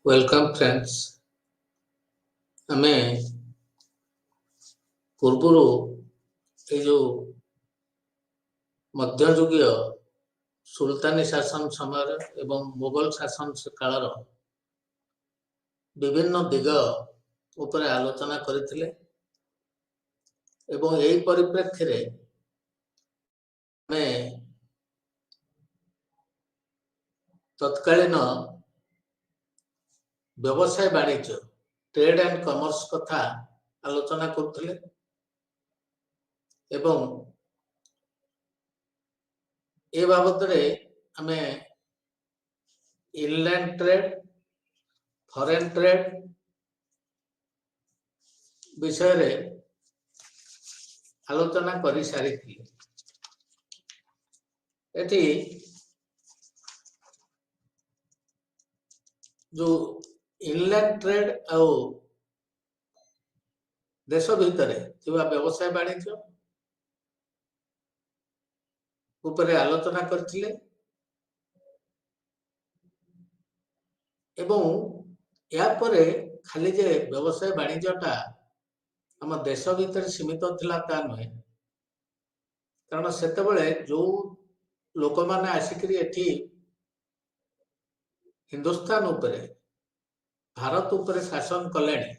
Welcome friends. आमे पूर्वरु ए जो मध्ययुगीय सुल्तानी शासन समय एवं मुगल शासन कालर विभिन्न दिग उपरे आलोचना करथिले एवं एही परिप्रेक्षी रे में तत्कालीन व्यवसाय वाणिज्य ट्रेड एंड कॉमर्स कथा आलोचना करथिले एवं ए बाबद रे हमें इनलैंड ट्रेड फॉरेन ट्रेड विषय रे आलोचना करि सारी थी। एठी जो इनलैंड ट्रेड आ देश भितर व्यवसाय वाणिज्य उपरे आलोचना करथिले एवं या परे खाली जे व्यवसाय वाणिज्यटा हम देश भितर सीमित थिला ता नहे, कारण सेते बेले जो लोक माने आसिकरी एठी हिंदुस्तान उपरे भारत उपरे शासन कलेनी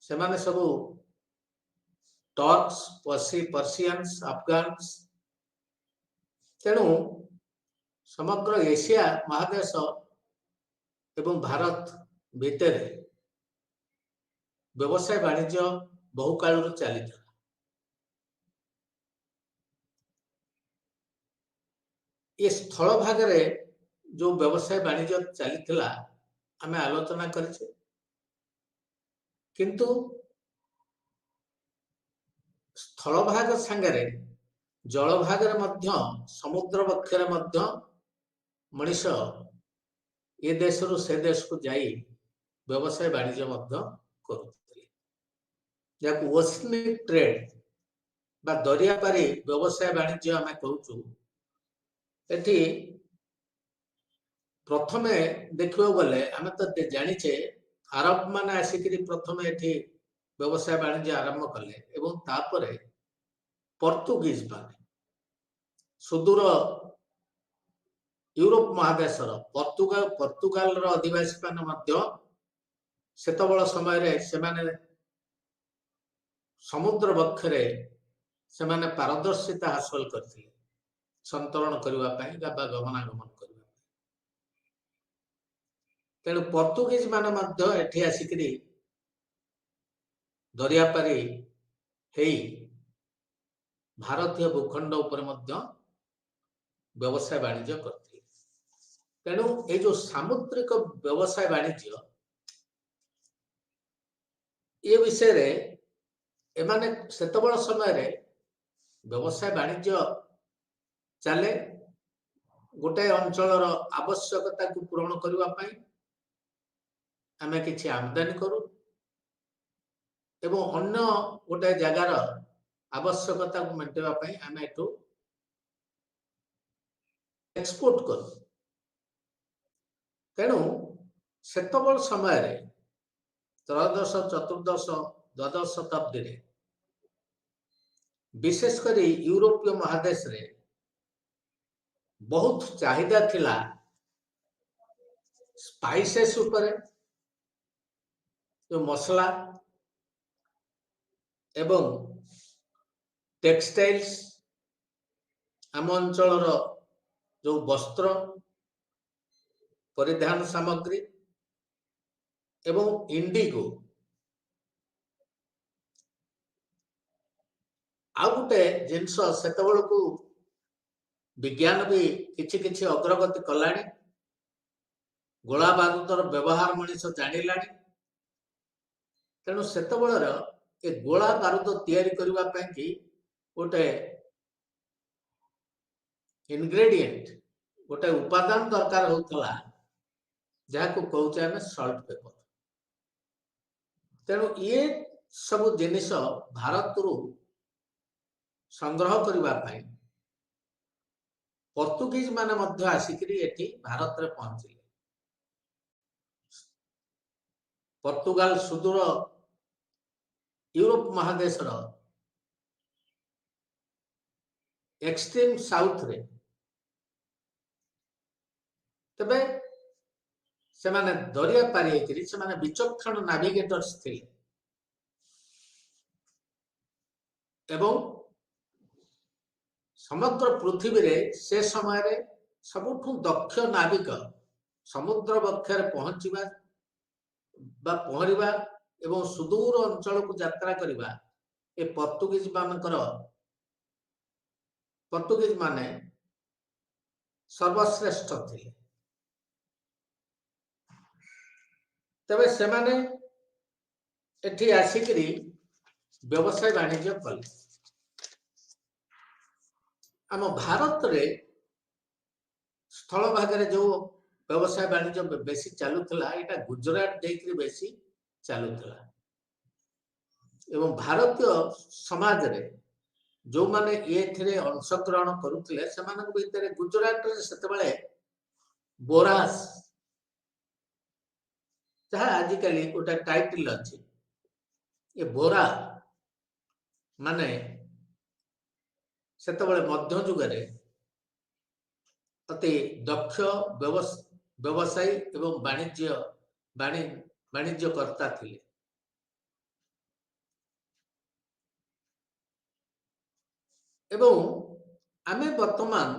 से माने सबू टर्क्स पर्सियंस अफगान्स तेणु समग्र एशिया महादेश एवं भारत भितर व्यवसाय वाणिज्य बहु काल चली ये स्थल भाग रे जो व्यवसाय वाणिज्य चली आमे आलोचना करिछे, किंतु स्थल भाग संगे जल भाग रे मध्य समुद्र बक्षरे मध्य मनीष ये देश रु से देश को जाई व्यवसाय वाणिज्य मध्य करुथिले, जाको ओशनिक ट्रेड बा दरिया पारी व्यवसाय वाणिज्य आमे कहूछु। एठी प्रथमे देखियो गले आमे तो जानिछे अरब माने आसिकरी प्रथमे एठी व्यवसाय वाणिज्य आरंभ कले एवं तापरे पोर्तुगीज माने सुदूर यूरोप महादेशर पोर्तुगाल रो अधिवासी माने मध्य सेतबळ समय रे सेमाने समुद्र बक्षरे सेमाने पारदर्शिता हासिल करथिले संतरण करबा पई बा गमनागमन करबा। तेणु पोर्तुगीज माने मध्य एठी आसिकरी दरिया पारी हेई भारतीय भूखंड उपर मध्य व्यवसाय वाणिज्य करथिले। तेणु ए जो सामुद्रिक व्यवसाय वाणिज्य ये विषय रे एमाने सेतबळ समय रे व्यवसाय वाणिज्य चले गोटे अंचलर आवश्यकता को पूरण करबा पई आमे किछि आमदानी करू एवं अन्य गोटे जगार आवश्यकता को मेंटेबा पई आमे एटू एक्सपोर्ट करू। तेणु सेतबळ समय रे त्रयोदश चतुर्दश द्वादश शताब्दी रे विशेष करी यूरोपीय महादेश रे बहुत चाहिदा थिला स्पाइसेस उपरे जो मसला एवं टेक्सटाइल्स आम अंचलर जो वस्त्र परिधान सामग्री एवं इंडिगो आ गोटे जिनस सेतबळ को विज्ञान भी किछि किछि अग्रगति कलानी गोला बारूदर व्यवहार मनीष जानिलानी। तेणु सेतबळर ए गोला बारूद तैयारी करबा पई कि गोटे इनग्रेडिएंट गोटे उपादान दरकार होतला जाको कहउचे आमे सॉल्ट पेपर। तेणु ये सब जिनिस भारत रु संग्रह करबा पई पर्तुगीज माने मध्य आसिकरी एठी भारत रे पहुंचिले। पर्तुगाल सुदूर यूरोप महादेश रो एक्सट्रीम साउथ रे तबे से माने दरिया पारी हेकरी से माने विचक्षण नाविगेटर्स थे एवं समग्र पृथ्वी रे से समय रे सबुठु दक्ष नाविक समुद्र बक्षर पहुंचीबा बा पहरिबा एवं सुदूर अंचल को यात्रा करिबा ए पर्तुगीज माने सर्वश्रेष्ठ थे। तबे से माने एठी आसिकरी व्यवसाय वाणिज्य कले। आम भारत रे स्थल भाग रे जो व्यवसाय वाणिज्य बेसी चालुला एटा गुजरात देकरी बेसी चालुला एवं भारतीय समाज रे जो माने एथिरे अंशग्रहण करुथिले सेमानक भितरे गुजरात रे सेतबेले बोरास जहाँ आजिकली गोटे टाइटल अच्छी ये बोरा माने सेतबेले मध्य जुगरे अति दक्ष व्यवसायी एवं वाणिज्यकर्ता थिले। एवं आमे वर्तमान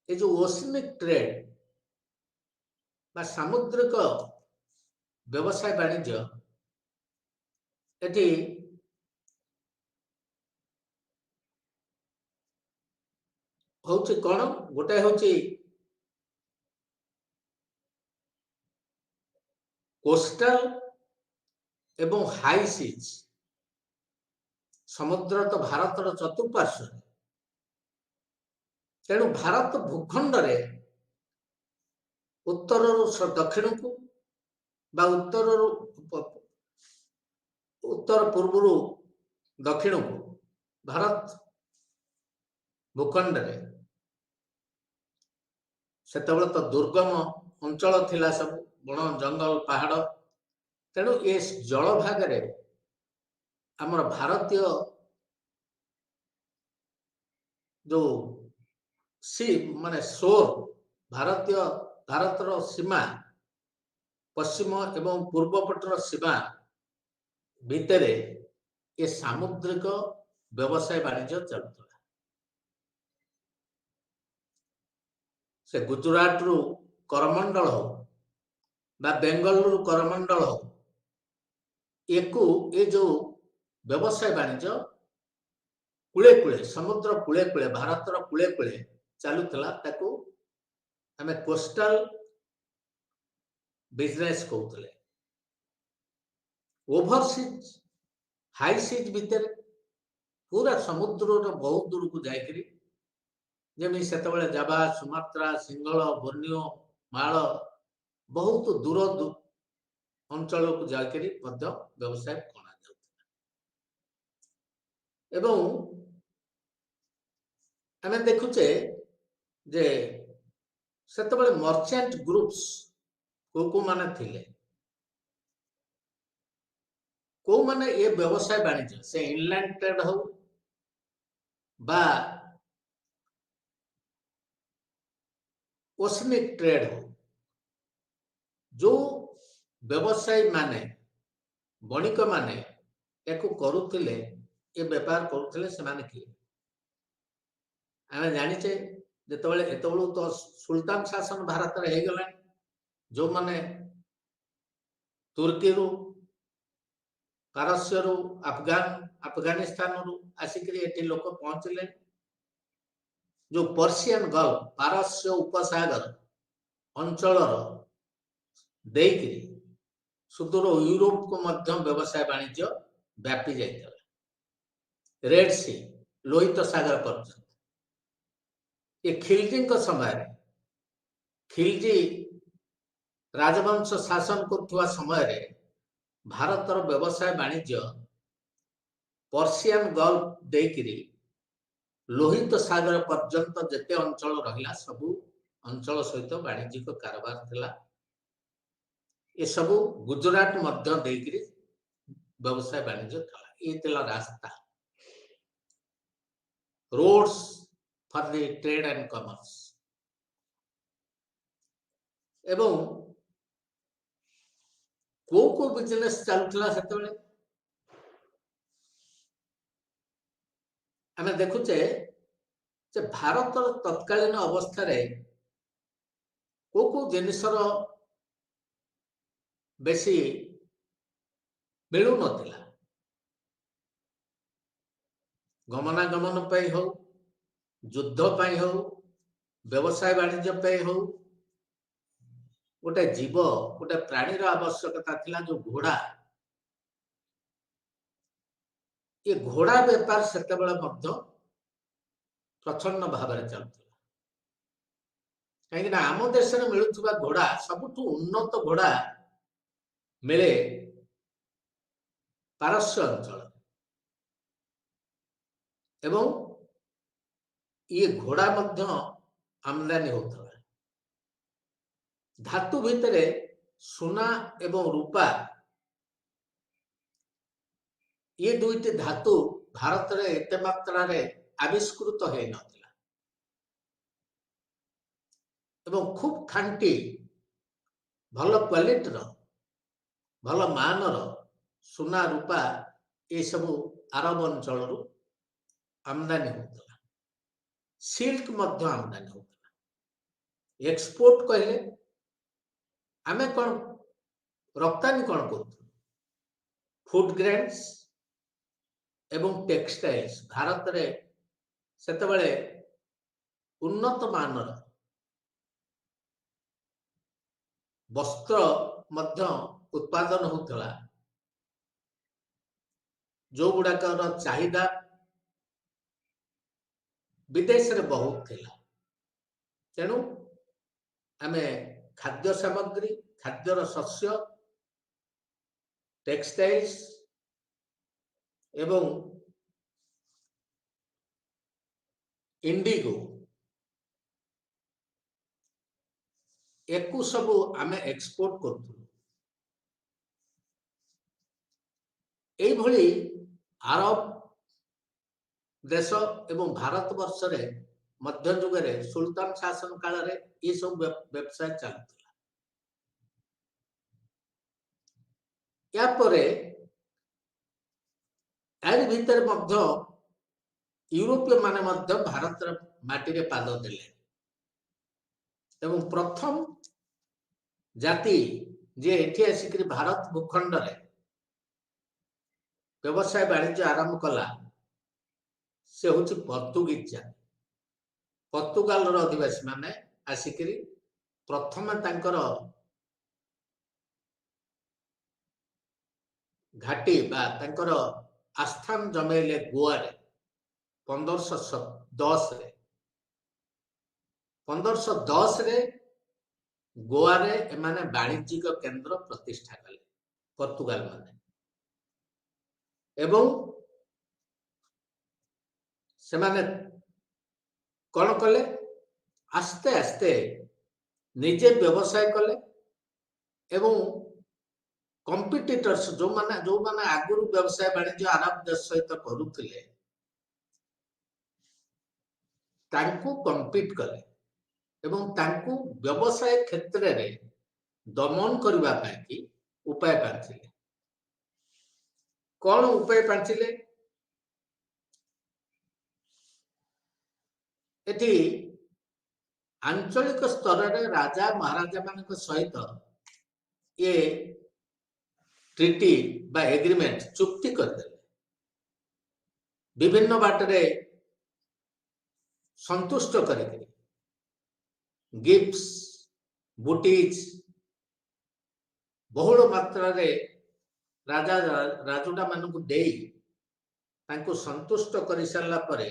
ये जो ओशनिक ट्रेड बा सामुद्रिक व्यवसाय वाणिज्य एटी होची कोन गोटे होची कोस्टल एवं हाई सीज समुद्र तो भारत चतुर्पार्श्व तेणु भारत भूखंड रे उत्तर दक्षिण को बा उत्तर पूर्व दक्षिण को भारत भूखंड रे सेतबेले तो दुर्गम अंचल थिला सब बण जंगल पहाड़ तेणु ये जल भाग रे हमर भारतीय जो सी माने शोर भारतर सीमा पश्चिम एवं पूर्व पटर सीमा भितरे ये सामुद्रिक व्यवसाय वाणिज्य चलता से गुजरात रु करमंडल हो बा बेंगलुरु करमंडल हो ये जो व्यवसाय वाणिज्य कूले कूले समुद्र कूले कूले भारतर कूले कूले चलुला ताकू हमें कोस्टल बिजनेस कहते ओभरसीज हाई सीज भितर पूरा समुद्र बहुत दूर को जाकरी जमी से जावा सुमात्रा सिंहल बोर्नियो माल बहुत दूर अंचल को जाकरी व्यवसाय करा एवं आम देखुचे जे सेतबेले मर्चेंट ग्रुप्स को माने थिले को माने ये व्यवसाय वाणिज्य से इनलैंड ट्रेड हो बा ओशनिक ट्रेड हो जो व्यवसायी माने बणिक माने एको करुथिले ये व्यापार करुथिले से माने कि आमे जानिचे जेतबेले एतबेलु तो सुल्तान शासन भारत रे हे गला जो माने तुर्की रु पारस्य रु अफगानिस्तान रु आसिकरी एटी लोक पहुंचले जो पर्शियन गल्फ पारस्य उपसागर अंचल देकरी सुदूर यूरोप को मध्य व्यवसाय वाणिज्य व्यापी जाता रेड सी लोहित सागर पर्यंत ये खिलजी समय खिलजी राजवंश शासन कर समय भारतर व्यवसाय वाणिज्य पर्शियन गल्फ देकरी लोहित सागर पर्यंत जेते अंचल रहिला सबु अंचल सहित वाणिज्यिक कारोबार थिला। ये सबु गुजरात मध्य देकरी व्यवसाय वाणिज्य था। ये थिला रास्ता, roads for the trade and commerce. एवं को बिजनेस चलुला सेतबेले आमे देखुचे जे भारत तत्कालीन अवस्था रे को जिनिसर बेसी मिलू नथिला। गमनागमन पे हो, युद्ध पे हो, व्यवसाय वाणिज्य पे हो, गोटे जीव गोटे प्राणीर आवश्यकता थिला जो घोड़ा। ये घोड़ा व्यापार सेतेबेले मध्य प्रचंड भाव में चलता। कहीं आम देश में मिलुवा घोड़ा सबुठु उन्नत घोड़ा मिले पारस्य अंचल एवं ये घोड़ा मध्य आमदानी होता। धातु भितरे सुना एवं रूपा ये दुईटी धातु भारत रे एते मात्रा रे आविष्कृत है नथिला एवं खूब खांटी भल क्वालिटी रो भल मानर सुना रूपा ये सबु अरब अंचल आमदानी होता। सिल्क मध्य आमदानी होता। एक्सपोर्ट कहले आमे कौन रप्तानी कौन कर फूड ग्रेन्स एवं टेक्सटाइल्स भारत रे सेतबेले उन्नत मानर वस्त्र मध्य उत्पादन होता जो गुड़ाकर चाहिदा विदेश रे बहुत थिला। तेणु आमे खाद्य सामग्री खाद्यर शस्य टेक्सटाइल्स एवं इंडिगो एकु सबु आमे एक्सपोर्ट करथु। एई भली अरब देश एवं भारत वर्ष रे मध्य युग रे सुल्तान शासन काल रे ये सब व्यवसाय चलता। या परे यार भीतर मध्य यूरोपीय माने मध्य भारत माटी रे पाद देले एवं प्रथम जाति जे एठी आसिक भारत भूखंड रे व्यवसाय वाणिज्य आरंभ कला से होची पोर्तुगीज जाति। पोर्तुगाल रो अधिवासी माने आसिक प्रथम तांकर घाटी बा तांकर आस्थान जमेले गोवा रे 1510 रे 1510 रे गोवा रे एमाने वाणिज्यिक केंद्र प्रतिष्ठा कले पोर्तुगाल माने एवं से माने कौन कले आस्ते आस्ते निजे व्यवसाय कले एवं कंपिटिटर्स जो माने आगुरु व्यवसाय वाणिज्य अरब देश सहित करुथिले तांकु कंपीट कले एवं तांकु व्यवसाय क्षेत्र रे दमन करबा पाई उपाय पाथिले। कौन उपाय पाथिले एठी आंचलिक स्तर रे राजा महाराजा मानक सहित ये ट्रिटी बा एग्रीमेंट चुक्ति करदे विभिन्न बाटरे संतुष्ट करके गिफ्ट्स बुटीज बहुल मात्रा रे राजा राजुडा मानकु देई तांको संतुष्ट कर सारा परे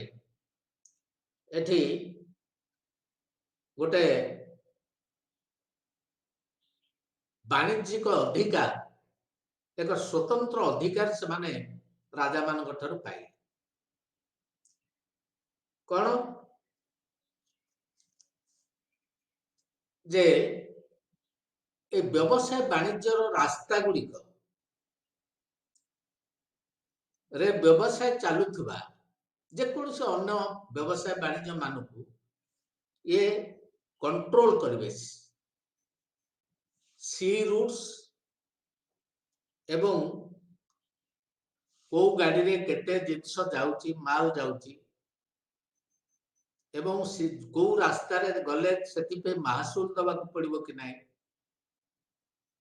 एठी गोटे वाणिज्यिक अधिकार एक स्वतंत्र अधिकार से माने राजा मान पाई। कौन जे ए व्यवसाय वाणिज्य रास्ता गुड़िक रे व्यवसाय चलुवा जेकोसी अन्य व्यवसाय वाणिज्य मानक ये कंट्रोल करेंगे सी रूट्स एवं को गाड़ी रे केते जिनस जाउची माल जाउची एवं को रास्ता रे गले सेति पे महसूल दबा को पड़िबो कि नाही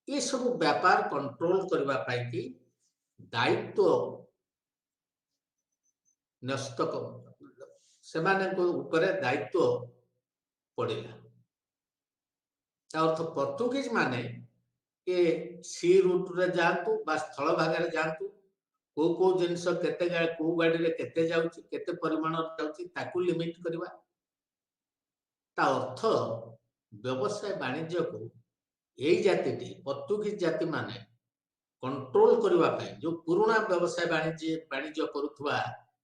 ये सब व्यापार कंट्रोल करबा पाई कि दायित्व नष्ट से ऊपर दायित्व पड़ेगा अर्थ पर्तुगीज माने ये सी रूट रे जातु बा स्थल भाग रे जातु को जिनस केते को गाड़ी रे केते जाउची केते परिमाण जाउची ताकू लिमिट करबा ता अर्थ व्यवसाय वाणिज्य को यही जाति पर्तुगीज जाति माने कंट्रोल करबा पाई जो पुराना व्यवसाय वाणिज्य करुवा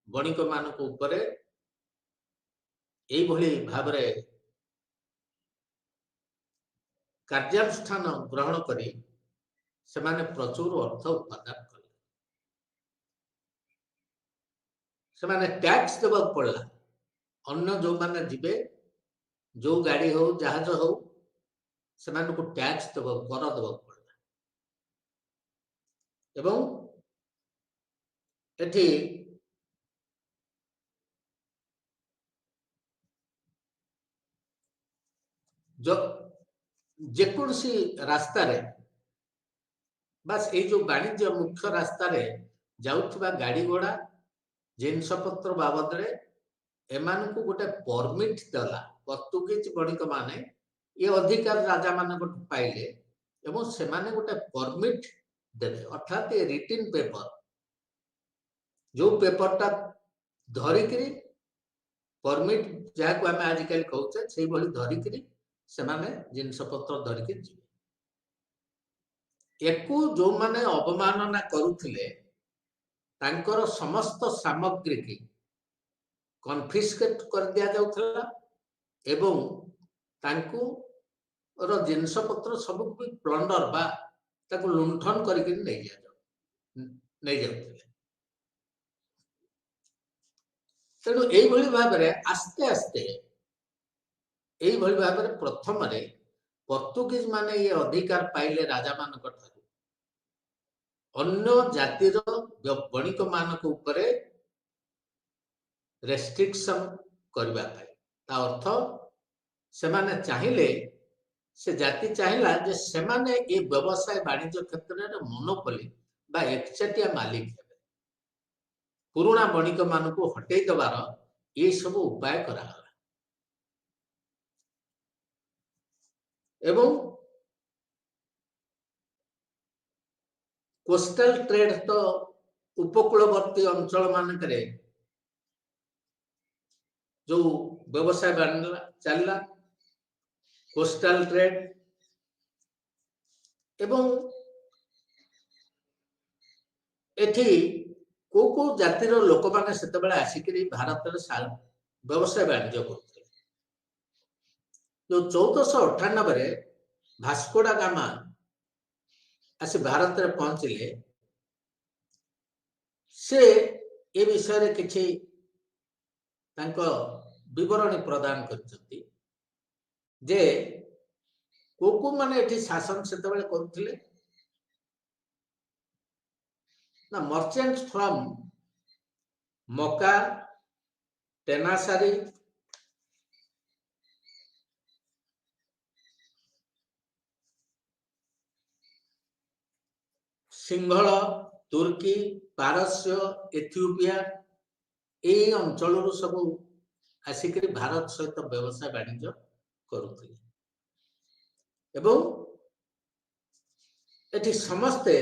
बणिक मानक ऊपर एई भली भाबरे कार्यानुष्ठान ग्रहण करी से माने प्रचुर अर्थ उत्पादन कले से माने टैक्स देबा पड़ला अन्य जो माने जिबे जो गाड़ी हो जहाज हो से माने को टैक्स देबा कर देबा पड़ला एवं एठी जो जेकोसी रास्ता रे बस ये जो वाणिज्य मुख्य रास्ता रे जाउथबा गाड़ी घोड़ा जिनस पत्र बाबद रे एमान को गोटे परमिट दला पर्तुगीज बणिक माने ये अधिकार राजा मान पाइले एवं से माने गोटे परमिट देले अर्थात ये रिटन पेपर जो पेपरटा धरिकरी परमिट जहाँ को आम आजिकल कहचे से भली धरिकरी से माने जिनस पत्र धरिकी जी एकु जो माने अवमानना करुथिले तांकर समस्त सामग्री की कन्फिस्केट कर दिया जाउथला एवं तांकु रो जिनस पत्र सब भी प्लंडर बा ताकु लुंठन करके नहीं जाउथले तेणु एई भली भाबरे आस्ते आस्ते एई भली भाबरे प्रथम रे पर्तुगीज माने ये अधिकार पाइले राजा मानक ठारू अन्य जातिर बणिक मानक ऊपरे रेस्ट्रिक्शन करबा पाई ता अर्थ से माने चाहिले से जाति चाहिला जे से माने ए व्यवसाय वाणिज्य क्षेत्र रे मोनोपोली बा एकचटिया मालिक हेबे पुराना बणिक मानक हटै दबार ये सब उपाय करा एवं कोस्टल ट्रेड तो उपकूलवर्ती अंचल मानकरे जो व्यवसाय बनला चलला कोस्टल ट्रेड एवं एठी को जातिर लोक माने सेते बेला आसिकरी भारत रे व्यवसाय वाणिज्य करते जो 1498 रे भास्को डा गामा आसी भारत रे पहुंचले से ए विषय रे किछि तांको विवरणी प्रदान करछथि जे को माने एठी शासन सेते बेले करथिले ना मर्चेंट्स फ्रॉम मक्का टेनासारी सिंहल तुर्की पारस्य इथियोपिया ए अंचल सब आसिक भारत सहित व्यवसाय वाणिज्य करुले एवं एटी समस्ते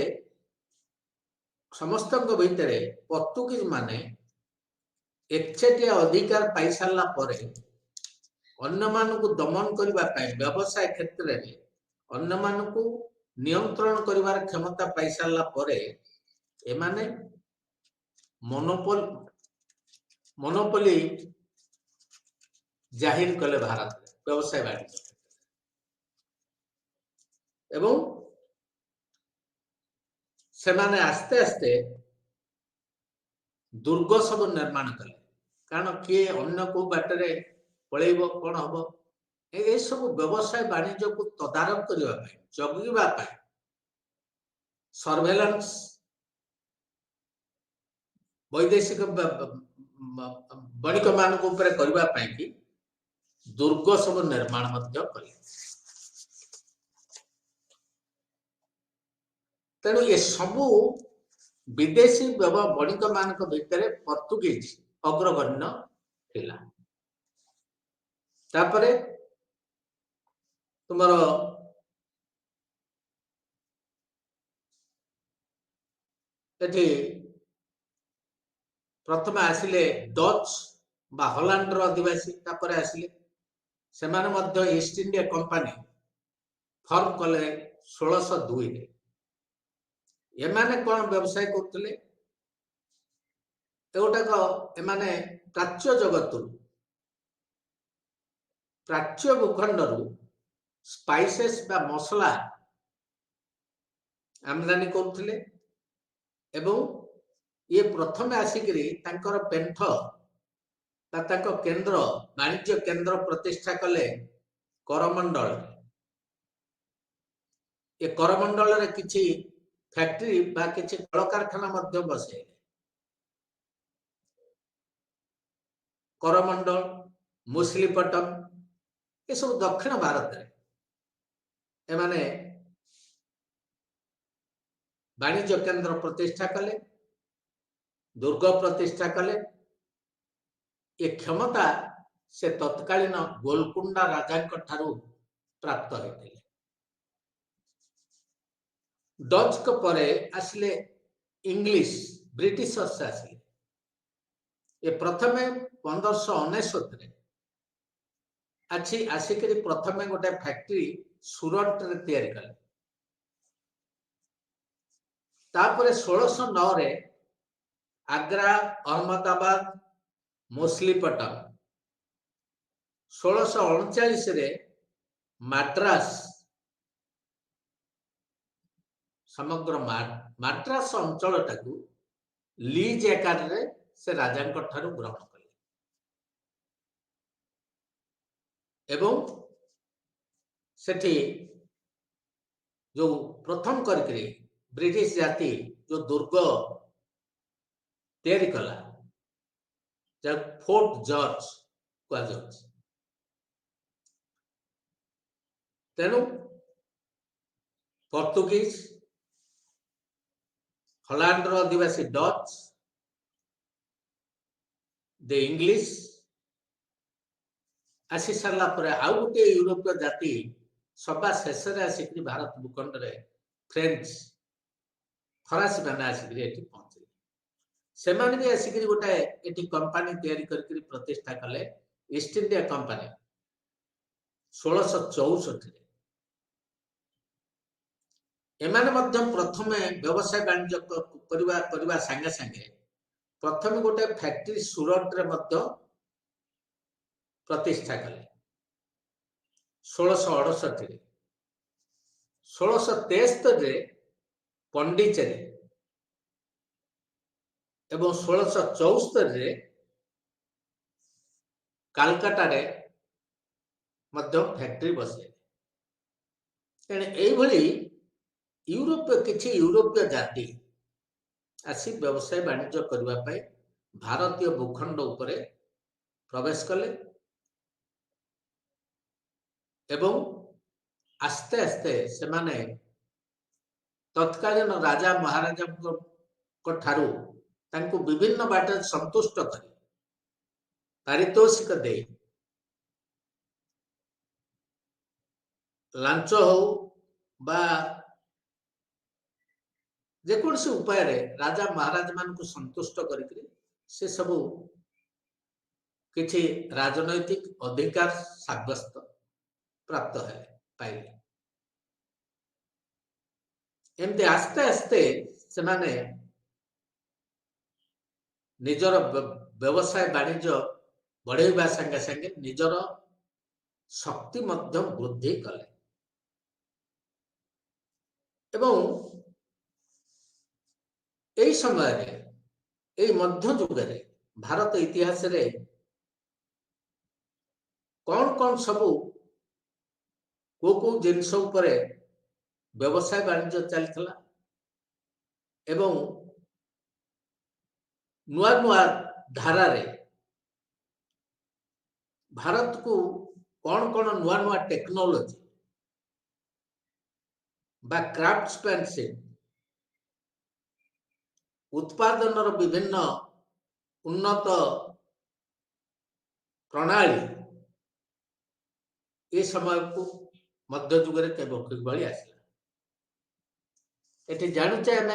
समस्त भितर पर्तुगीज माने एकचेटिया अधिकार पाई सारा पर अन्य मानक दमन करने व्यवसाय क्षेत्र में अन्य मानक नियंत्रण करिवार क्षमता पाई सारा पर एमाने मोनोपोली जाहिर कले भारत व्यवसाय वाणिज्य एवं सेमाने आस्ते आस्ते दुर्ग सब निर्माण कले कारण किए अन्य को बाटरे पळेइबो कोन हबो ए सब व्यवसाय वाणिज्य को तदारक करबा पाए जगिबा पाए सर्वेलेंस वैदेशिक बणिक मान ऊपर करबा पाए कि दुर्ग सब निर्माण मध्य कले तेणु ये सबू विदेशी बणिक मान भितर पर्तुगीज अग्रगण्य थिला तापरे तुमरो एठी प्रथम आसिले डच बा हॉलैंड रो अधिवासी तापरे आसिले सेमाने मध्य ईस्ट इंडिया कंपनी फॉर्म कले 1602 रे एमाने कोन व्यवसाय करतले एगोटा को एमाने प्राच्य जगत प्राच्य भूखंड स्पाइसेस बा मसला आमदानी करतले एवं ये प्रथम आसिकरी तांकर पेंठ बा तांको केंद्र वाणिज्य केंद्र प्रतिष्ठा कले करमंडल ये करमंडल रे किछि फैक्ट्री बा किछि कल कारखाना मध्य बसे करमंडल मुसलीपट्टम ये सब दक्षिण भारत रे एमाने वाणिज्य केंद्र प्रतिष्ठा कले दुर्ग प्रतिष्ठा कले ये क्षमता से तत्कालीन गोलकुंडा राजा प्राप्त होते डच को परे आसले इंग्लिश ब्रिटिश आसले ये प्रथमे 1599 अच्छी आसिक प्रथमे गोटे फैक्ट्री सूरत रे तैयारी कले तापरे 1609 रे आग्रा अहमदाबाद मुसलीपट्टम 1639 रे माद्रास समग्र माद्रास अंचल टाकू लीज आकार रे से राजा ग्रहण कले एवं सेठी जो प्रथम करके ब्रिटिश जाति जो दुर्ग तैयारी कला जब फोर्ट जॉर्ज कहा जाउछ तेणु पर्तुगीज हॉलैंड रो आदिवासी डच द इंग्लिश आसी सारा पर आउ गोटे यूरोपीय जाति सभा शेष आसिक भारत भूखंड रे फ्रेंच फरासी मैंने आसिक पहुंचे से भी आसिक गोटे ये कंपानी तैयारी करके प्रतिष्ठा कले ईस्ट इंडिया कंपानी 1664 एमाने मध्यम प्रथमे व्यवसाय वाणिज्य करवा संगे संगे प्रथम गोटे फैक्ट्री सूरत रे मध्य प्रतिष्ठा कले 1668 1673 पंडिचेरी एवं 1674 कालकाटा रे मध्य फैक्ट्री बसे एभली यूरोपीय किछि यूरोपीय जाति आसी व्यवसाय वाणिज्य करने भारतीय भूखंड उपरे प्रवेश कले एवं आस्ते आस्ते से माने तत्कालीन राजा महाराजा को ठारू तांको विभिन्न बाट संतुष्ट कर पारितोषिक दे लांच हो बा जेकोसी उपाय रे राजा महाराज मान को संतुष्ट करके से सबू किछि राजनैतिक अधिकार साब्यस्त प्राप्त है पाइले एमते आस्ते आस्ते से माने निजर व्यवसाय वाणिज्य बढ़ेबा संगे संगे निजर शक्ति मध्य वृद्धि कले एवं एई समय रे एई मध्य युग रे भारत इतिहास रे कौन कौन सबू को जिनस उपरे व्यवसाय वाणिज्य चलता एवं नुआ नुआ धारा रे भारत को कौन कौन नुआ नुआ टेक्नोलॉजी बा क्राफ्ट्समैनशिप उत्पादन विभिन्न उन्नत प्रणाली ये समय को मध्य युग किभली आसला एटी जानुचे आम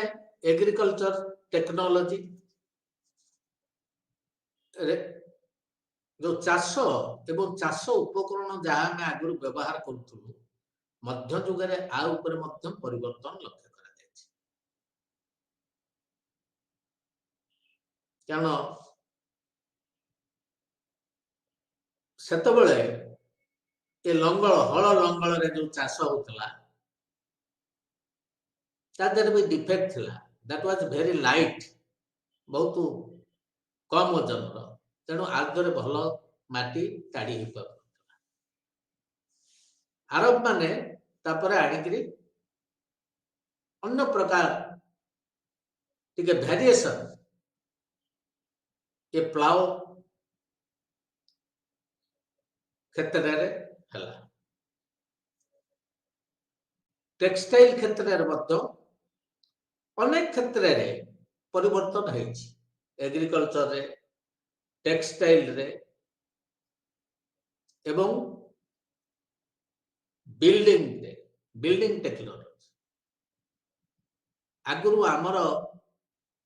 एग्रीकल्चर टेक्नोलॉजी जो चाष एवं चाष उपकरण जहाँ आम आगु व्यवहार करूँ मध्य युग आ परिवर्तन लक्ष्य करा कारण सेतबेले ए लंगल हल लंगल रे जो चाष होतला तादर भी डिफेक्ट थिला दैट वाज वेरी लाइट बहुत कम वजन रो तेणु आदरे भल माटी ताड़ी ही पार आरब माने तापरे आनिकरी अन्य प्रकार टिके वेरिएशन ये प्लाव क्षेत्र रे हला टेक्सटाइल क्षेत्र रे मध्य अनेक क्षेत्र रे परिवर्तन होइछि एग्रीकल्चर रे टेक्सटाइल रे एवं बिल्डिंग टेक्नोलॉजी आगुरु आमर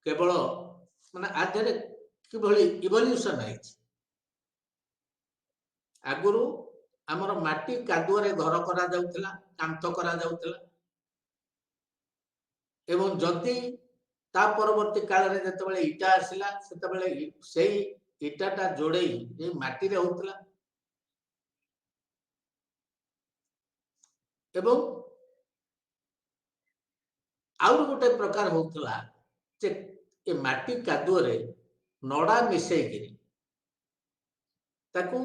केवल माने आधरे किभली इवोल्यूशन आइछि आगुरु आमर माटी कादुअरे घर करा जाउतला कांत करा जाउतला एवं जदि ता परवर्ती काल रे जतबेले इटा आसिला सेतबेले सेही इटाटा जोड़ेई जे माटी रे होतला एवं आउर गोटे प्रकार होतला जे ए माटी कादुअरे नडा मिसेई गिरी ताकू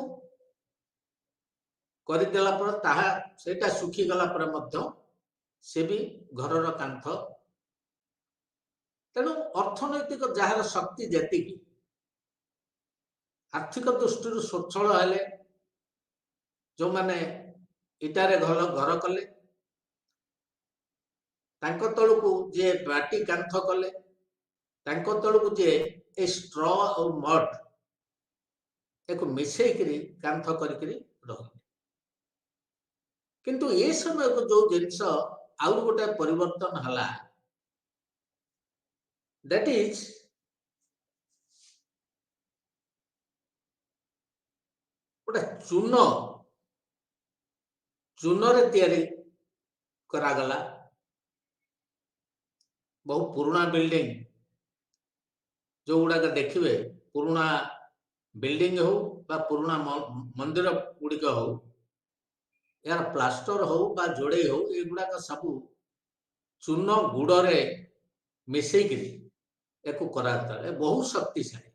करि देला पर ताहा सेटा सुखी गला पर मध्य से भी घरर कांथ तेणु अर्थनैतिक जहार शक्ति जेति आर्थिक दृष्टि स्वच्छल हेले जो माने इटारे घर कले तांको तळकू जे माटी कांथ कले तांको तळकू जे ए स्ट्रॉ और मड एको मिसेई करी कांथ करी रही किंतु ये समय को जो जिनस आउर गोटे परिवर्तन हला दैट इज गोटे चून रे तैयारी करा गला बहुत पुराना बिल्डिंग जो गुड़ा देखिए पुराना बिल्डिंग हो बा पुराना मंदिर गुड़िक हो यार प्लास्टर हो बा जोड़े हो ये गुड़ाक सब चून गुड़े मिसेकरी एक बहुत शक्तिशाली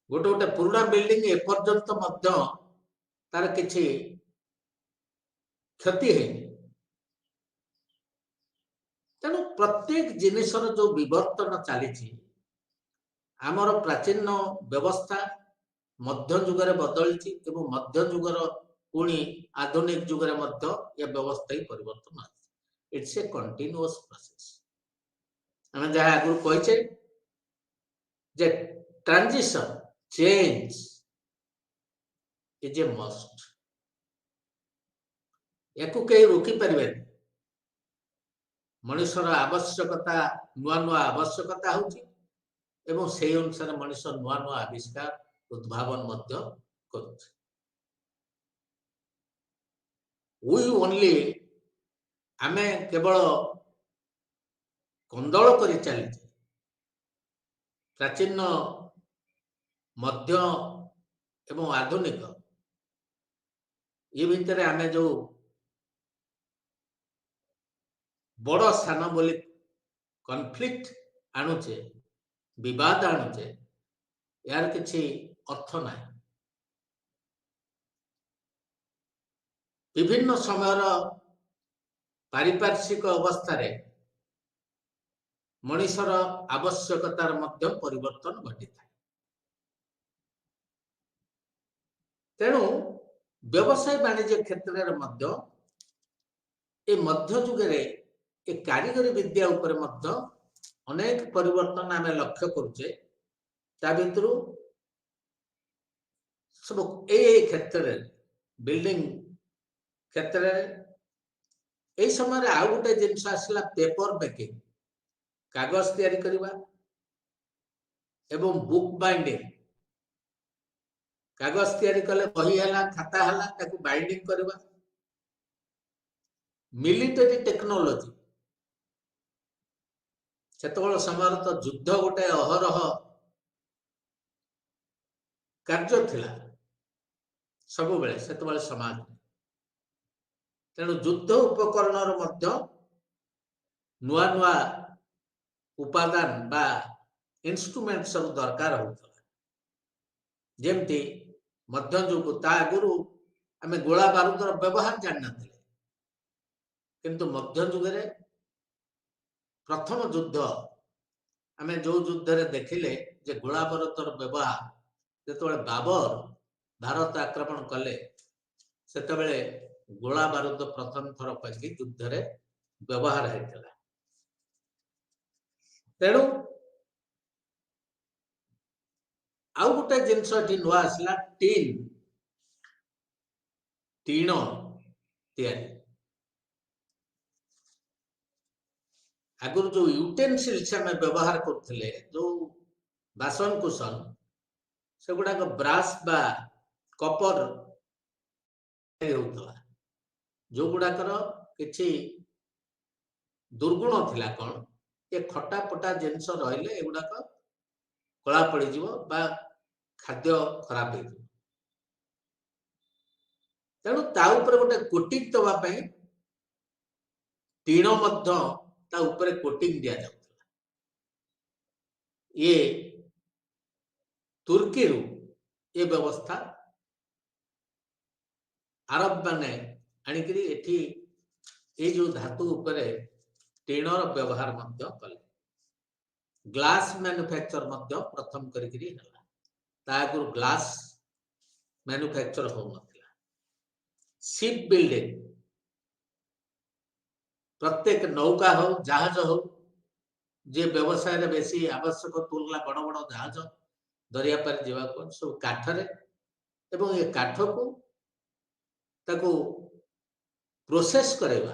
गोटे गोटे पुराना बिल्डिंग एपर्यंत तार किछि क्षति है तेणु प्रत्येक जिनिसर जो विवर्तन चली आमर प्राचीन व्यवस्था मध्य युगरे बदली एवं मध्य युगर पुणी आधुनिक युगरे यह व्यवस्था ही परिवर्तन इट्स ए कंटिन्यूअस प्रोसेस आम जहाँ आगु कहे जे transition change is a must या कहीं रोकी पारे मनुष्यर आवश्यकता नुआ नुआ आवश्यकता होची एवं से अनुसार मनुष्य नुआ नुआ आविष्कार उद्भावन करुचे वी ओनली आमे केवल कंदल करी चली प्राचीन मध्य एवं आधुनिक ये भितर आमे जो बड़ स्थान बोली कॉन्फ्लिक्ट आणुचे विवाद आणुचे यार किसी अर्थ ना विभिन्न समय पारिपार्श्विक अवस्था रे मनुष्यर आवश्यकतार मध्य परिवर्तन घटी था तेणु व्यवसाय वाणिज्य क्षेत्र में मध्य जुगे ए कारीगरी विद्या उपर मध्य अनेक परिवर्तन आम लक्ष्य करुचे ता भितर सब ए क्षेत्र बिल्डिंग क्षेत्र ए समय आउ गोटे जिनस आसला पेपर मेकिंग कागज तैयारी करवा एवं बुक बाइंडिंग कागज तैयारी कले बही है खाता है ताकू बाइंडिंग करवा मिलिटरी टेक्नोलॉजी सेतबेल समय तो युद्ध गोटे अहरह कार्य थिला सब बेले सेतबेल समाज तेणु युद्ध उपकरण नुआ नुआ उपादान बा इंस्ट्रूमेंट सब दरकार होता जेमती मध्य जुग ता आगुरु आमे गोला बारूदर व्यवहार जान नथिले किंतु मध्य जुगरे प्रथम युद्ध आमे जो युद्ध रे देखिले जे गोला बारूदर व्यवहार जेतबेले बाबर भारत आक्रमण कले सेतबेले गोला बारूद प्रथम थर पई युद्ध रे व्यवहार हेतला तेणु आउ गोटे जिनस नुआ आसला टीन टीण तैयारी आगुर जो यूटेनसिल्स आम व्यवहार करथिले जो बासन कुसन से गुडाक ब्रास बा कपर होता जो गुडाकर किछि दुर्गुण थिला कौन ये खटा पटा जिनस रहिले एगुडाक कला पड़ी जीवो बा खाद्य खराब हो तेणु ता ऊपर गोटे कोटिंग दवा पई टीण मध्य ता ऊपर कोटिंग दिया जाउतला ये तुर्की रु ये व्यवस्था अरब माने आनिकरी एठी ए जो धातु ऊपर टीणर व्यवहार मध्य कले ग्लास मैन्युफैक्चर मध्य प्रथम करिकरी हला तागुर ग्लास मैन्युफैक्चर हो नथिला शिप बिल्डिंग प्रत्येक नौका हो जहाज हो जे व्यवसाय रे बेसी आवश्यक तुलना बड़ बड़ जहाज दरिया पर जीवा को सब काठरे एवं ये काठ को ताको प्रोसेस करेवा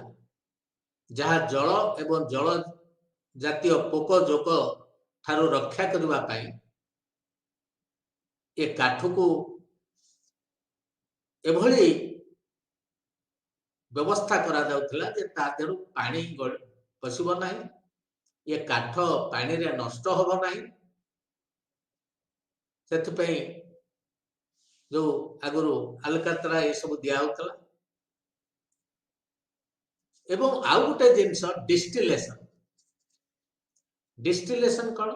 जहाँ जल एवं जल जातीय पोक जोक ठारू रक्षा करबा पाई ए काठ को एभली व्यवस्था करा जाउथला जे ता देरु पानी पसिबो नाही ये काठ पानी रे नष्ट होबो नाही सेथ पई जो आगुरु अलकातरा ये सब दिया होतला एवं आउ गोटे जिनस डिस्टिलेशन कौन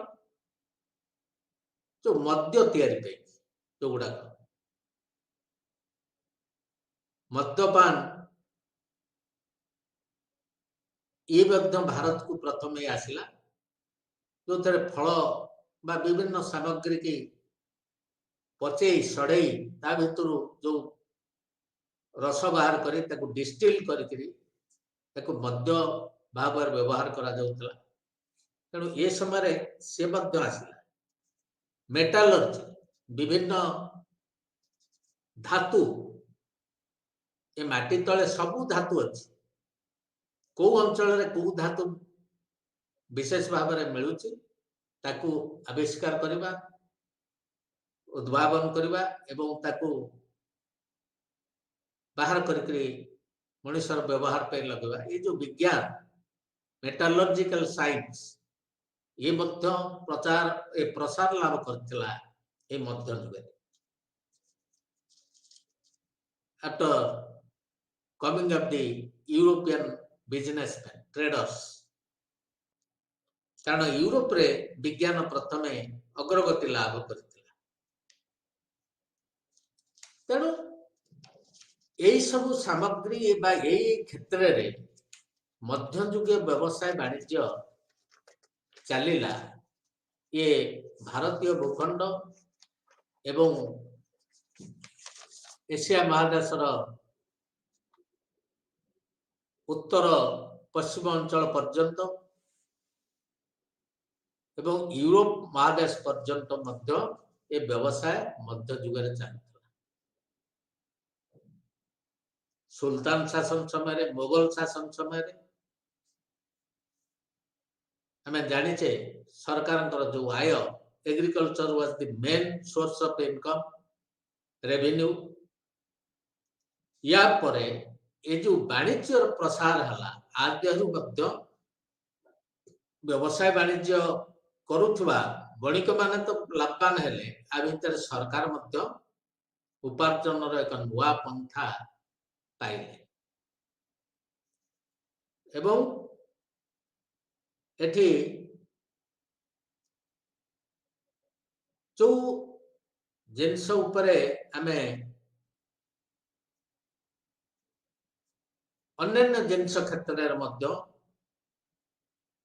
जो मद्य तैयारी पे जो गुड़ा मद्यपान ये भारत को प्रथम आसला जो थे फल बा विभिन्न सामग्री की पचे सड़े ता भितर जो रस बाहर करी ताको डिस्टिल करी मध्य भाव व्यवहार करा जाउतला तेणु ये समय से मध्य आसला मेटालर्जी विभिन्न धातु ये माटी तले सबु धातु अच्छी को अंचल रे को धातु विशेष भाव में मिलुची ताकू आविष्कार करवा उद्भावन करवा एवं ताकू बाहर करके मनुष्यर व्यवहार पे लगवा ये जो विज्ञान मेटालर्जिकल साइंस ये प्रचार प्रसार लाभ करथिला এই ମଧ୍ୟଯୁଗରେ। After coming of the European businessmen, traders, କାରଣ ୟୁରୋପରେ ବିଜ୍ଞାନ ପ୍ରଥମେ ଅଗ୍ରଗତି ଲାଭ କରିଥିଲା। ତେଣୁ এই ସବୁ ସାମଗ୍ରୀ ବା এই କ୍ଷେତ୍ରରେ ମଧ୍ୟଯୁଗୀୟ ବ୍ୟବସାୟ ବାଣିଜ୍ୟ ଚାଲିଲା। ଏ ଭାରତୀୟ ଭୂଖଣ୍ଡ ଏବଂ ଏସିଆ ମହାଦେଶର ଉତ୍ତର ପଶ୍ଚିମ ଅଞ୍ଚଳ ପର୍ଯ୍ୟନ୍ତ ଏବଂ ୟୁରୋପ ମହାଦେଶ ପର୍ଯ୍ୟନ୍ତ ମଧ୍ୟ ଏ ବ୍ୟବସାୟ ମଧ୍ୟଯୁଗରେ ଚାଲିଥିଲା। ସୁଲତାନ ଶାସନ ସମୟରେ, ମୋଗଲ ଶାସନ ସମୟରେ ଆମେ ଜାଣିଛେ ସରକାରଙ୍କର ଯୋଉ ଆୟ, agriculture was the main source of income revenue. या ପରେ ଏ ଯୋଉ ବାଣିଜ୍ୟର ପ୍ରସାର ହେଲା, ଆଦ୍ୟରୁ ମଧ୍ୟ ବ୍ୟବସାୟ ବାଣିଜ୍ୟ କରୁଥିବା ବଣିକମାନେ ତ ଲାଭବାନ ହେଲେ, ଆ ଭିତରେ ସରକାର ମଧ୍ୟ ଉପାର୍ଜନର ଏକ ନୂଆ ପନ୍ଥା ପାଇଲେ। ଏବଂ ଏଠି ଯୋଉ ଜିନିଷ ଉପରେ ଆମେ ଅନ୍ୟାନ୍ୟ ଜିନିଷ କ୍ଷେତ୍ରରେ ମଧ୍ୟ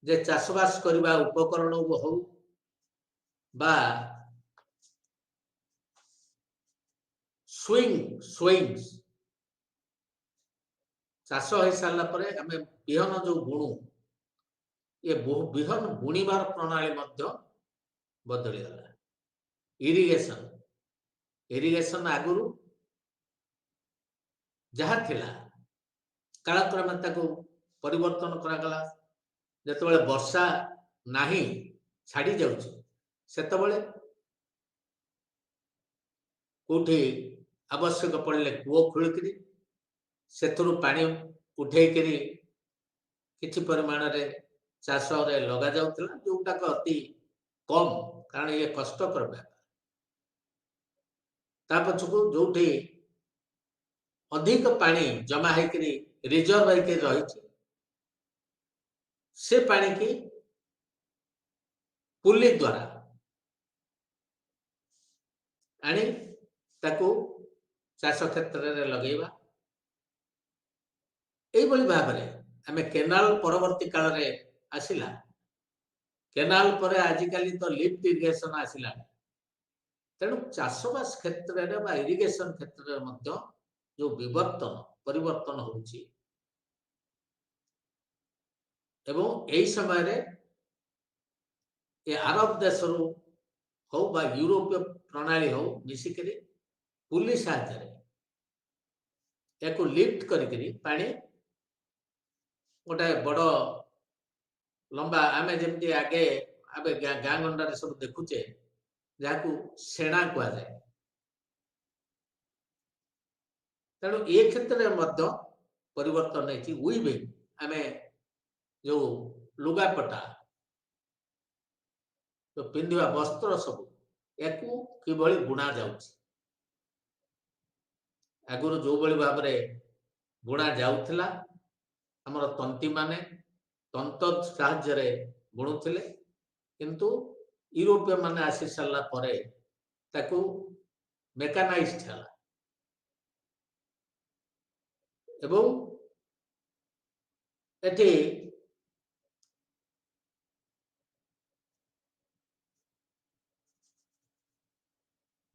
ଯେ ଚାଷବାସ କରିବା ଉପକରଣ ହଉ ବା ସୁଇଂସ୍ ଚାଷ ହେଇସାରିଲା ପରେ ଆମେ ବିହନ ଯୋଉ ବୁଣୁ, ଏ ବିହନ ବୁଣିବାର ପ୍ରଣାଳୀ ମଧ୍ୟ ବଦଳିଗଲା। ଇରିଗେସନ ଆଗରୁ ଯାହା ଥିଲା କାଳକ୍ରମେ ତାକୁ ପରିବର୍ତ୍ତନ କରାଗଲା। ଯେତେବେଳେ ବର୍ଷା ନାହିଁ, ଛାଡ଼ି ଯାଉଛି, ସେତେବେଳେ କୋଉଠି ଆବଶ୍ୟକ ପଡ଼ିଲେ କୂଅ ଖୋଳିକିରି ସେଥିରୁ ପାଣି ଉଠେଇକିରି କିଛି ପରିମାଣରେ ଚାଷରେ ଲଗାଯାଉଥିଲା, ଯୋଉଟାକ ଅତି କମ୍, କାରଣ ଇଏ କଷ୍ଟକର ବ୍ୟାପାର। ତା ପଛକୁ ଯୋଉଠି ଅଧିକ ପାଣି ଜମା ହେଇକିରି ରିଜର୍ଭ ହେଇକିରି ରହିଛି, ସେ ପାଣିକି ପୁଲି ଦ୍ୱାରା ଆଣି ତାକୁ ଚାଷ କ୍ଷେତ୍ରରେ ଲଗେଇବା। এইଭଳି ଭାବରେ ଆମେ କେନାଲ ପରବର୍ତ୍ତୀ କାଳରେ ଆସିଲା। କେନାଲ ପରେ ଆଜିକାଲି ତ ଲିଫ୍ଟ ଇରିଗେସନ ଆସିଲାଣି। ତେଣୁ ଚାଷବାସ କ୍ଷେତ୍ରରେ ବା ଇରିଗେସନ କ୍ଷେତ୍ରରେ ମଧ୍ୟ ଯୋଉ ପରିବର୍ତ୍ତନ ହଉଛି, ଏବଂ ଏହି ସମୟରେ ଏ ଆରବ ଦେଶରୁ ହଉ ବା ୟୁରୋପୀୟ ପ୍ରଣାଳୀ ହଉ ମିଶିକିରି ପୁଲି ସାହାଯ୍ୟରେ ୟାକୁ ଲିଫ୍ଟ କରିକିରି ପାଣି ଗୋଟେ ବଡ଼ ଲମ୍ବା, ଆମେ ଯେମିତି ଆଗେ ଗାଁ ଗଣ୍ଡାରେ ସବୁ ଦେଖୁଛେ, ଯାହାକୁ ସେଣା କୁହାଯାଏ। ତେଣୁ ଏ କ୍ଷେତ୍ରରେ ମଧ୍ୟ ପରିବର୍ତ୍ତନ ହେଇଛି। ଉଇଭିଂ, ଆମେ ଯୋଉ ଲୁଗାପଟା ପିନ୍ଧିବା ବସ୍ତ୍ର ସବୁ, ୟାକୁ କିଭଳି ବୁଣା ଯାଉଛି। ଆଗରୁ ଯୋଉଭଳି ଭାବରେ ବୁଣା ଯାଉଥିଲା, ଆମର ତନ୍ତୀମାନେ ତନ୍ତ ସାହାଯ୍ୟରେ ବୁଣୁଥିଲେ, କିନ୍ତୁ ୟୁରୋପୀୟ ମାନେ ଆସି ସାରିଲା ପରେ ତାକୁ ମେକାନାଇଜ୍ଡ ହେଲା ଏବଂ ଏଠି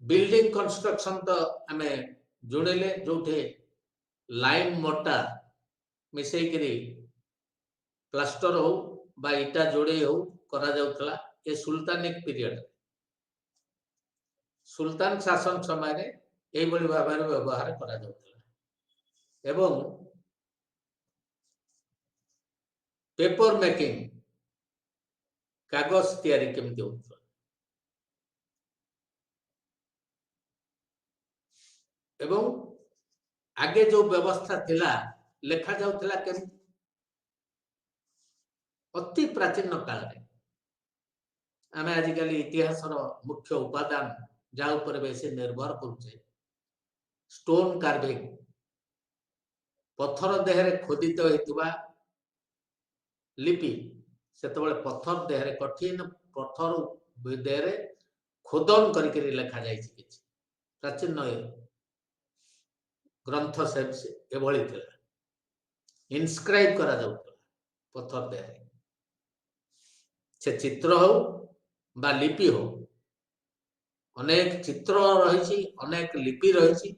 ବିଲ୍ଡିଂ କନଷ୍ଟ୍ରକ୍ସନ ତ ଆମେ ଜୁଣିଲେ, ଯୋଉଠି ଲାଇମ୍ ମୋର୍ଟାର ମିଶେଇକିରି ପ୍ଲାଷ୍ଟର ହଉ ବା ଇଟା ଯୋଡ଼େଇ ହଉ କରାଯାଉଥିଲା। ଏ ସୁଲତାନିକ ପିରିୟଡ, ସୁଲତାନ ଶାସନ ସମୟରେ এইଭଳି ଭାବରେ ବ୍ୟବହାର କରାଯାଉଥିଲା। ଏବଂ ପେପର ମେକିଂ, କାଗଜ ତିଆରି କେମିତି ହଉଥିଲା, ଏବଂ ଆଗେ ଯୋଉ ବ୍ୟବସ୍ଥା ଥିଲା, ଲେଖା ଯାଉଥିଲା କେମିତି, ଅତି ପ୍ରାଚୀନ କାଳରେ। ଆମେ ଆଜିକାଲି ଇତିହାସର ମୁଖ୍ୟ ଉପାଦାନ जहाँ ऊपर बेसी निर्भर करुचे स्टोन कार्विंग पत्थर देहरे खोदित होइतबा लिपि सेतबेले पत्थर देहरे कठिन पत्थर देहरे खोदन करके लिखा जाइछि किछि प्राचीन ग्रंथ से एभଳି थिला इनस्क्राइब करा जाउतला पत्थर देहरे से चित्र हो बा लिपि हो अनेक चित्र रही अनेक लिपि रही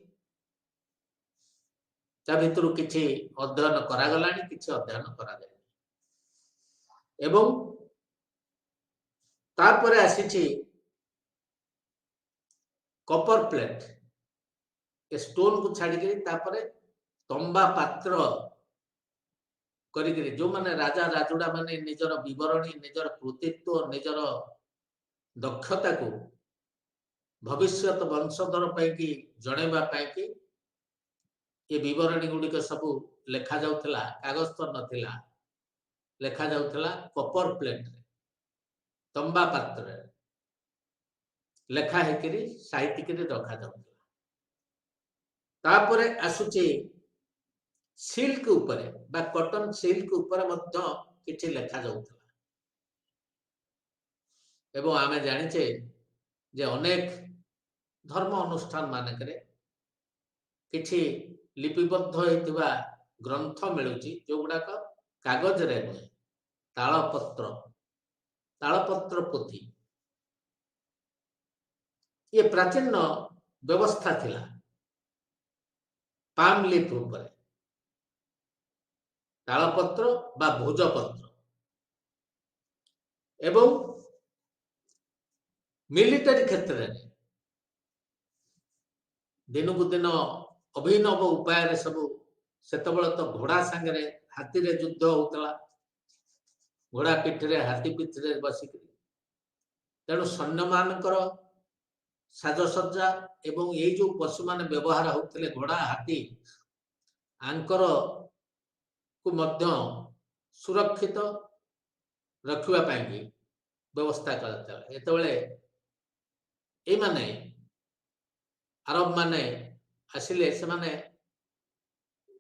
भितर किसी अध्ययन करागलानी किसी अध्ययन करा एवं तापर आसी कपर प्लेट ए स्टोन को छाड़ी तापर तंबा पात्र करी जो माने राजा राजुड़ा माने निजर विवरणी निजर कृतित्व निजर दक्षता को भविष्यत वंशधर पैकी जणेबा पैकी ये विवरणी गुड़िक सब लेखा जाउथला कागज तो नथिला लेखा जाउथला कपर प्लेट रे तंबा पात्र रे लेखा हेकरी साहित्यिक रे रखा जाउथला तापरे आसुची सिल्क ऊपर बा कॉटन सिल्क ऊपर मध्य किछि लेखा जाउथला एवं आमे जानिचे जे अनेक धर्म अनुष्ठान मानकरे किछि लिपिबद्ध होइतिबा ग्रंथ मिलुची जो गुडाक कागज रे नुहे तालपत्र पोथी ये प्राचीन व्यवस्था थिला पाम लीफ ऊपर तालपत्र बा भोजपत्र एवं मिलिटरी क्षेत्र में दिन को दिन अभिनव उपाय सब सेतबेले तो घोड़ा सांगे हाथी रे युद्ध होतला घोड़ा पिठरे हाथी पिठरे बसिक तेणु सैन्य मानकर साजसज्जा एवं ये जो पशु मान व्यवहार होते घोड़ा हाथी आंकर को मध्य सुरक्षित रखिबा पाई व्यवस्था करते ये माने अरब माने आसिले से माने